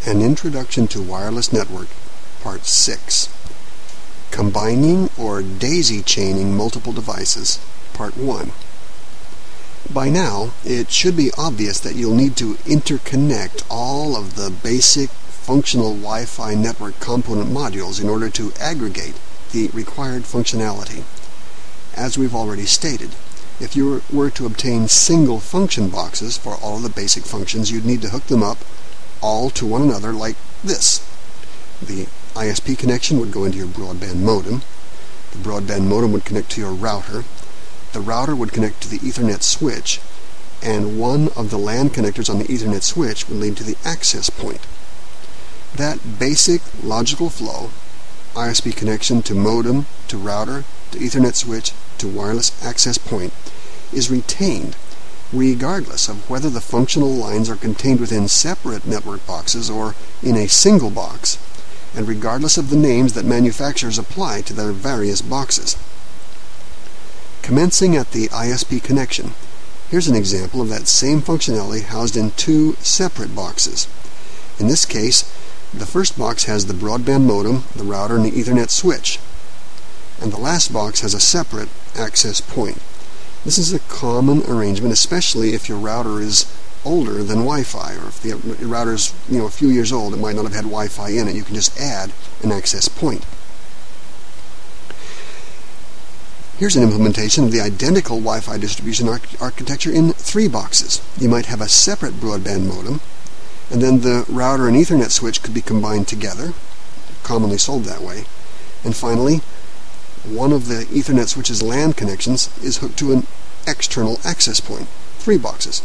An Introduction to Wireless Network, Part 6. Combining or daisy-chaining multiple devices, Part 1. By now, it should be obvious that you'll need to interconnect all of the basic functional Wi-Fi network component modules in order to aggregate the required functionality. As we've already stated, if you were to obtain single function boxes for all of the basic functions, you'd need to hook them up all to one another like this. The ISP connection would go into your broadband modem. The broadband modem would connect to your router. The router would connect to the Ethernet switch, and one of the LAN connectors on the Ethernet switch would lead to the access point. That basic logical flow, ISP connection to modem, to router, to Ethernet switch, to wireless access point, is retained regardless of whether the functional lines are contained within separate network boxes or in a single box, and regardless of the names that manufacturers apply to their various boxes. Commencing at the ISP connection, here's an example of that same functionality housed in two separate boxes. In this case, the first box has the broadband modem, the router, and the Ethernet switch, and the last box has a separate access point. This is a common arrangement, especially if your router is older than Wi-Fi, or if the router is a few years old. It might not have had Wi-Fi in it. You can just add an access point. Here's an implementation of the identical Wi-Fi distribution architecture in three boxes. You might have a separate broadband modem, and then the router and Ethernet switch could be combined together, commonly sold that way. And finally, one of the Ethernet switch's LAN connections is hooked to an external access point. Three boxes.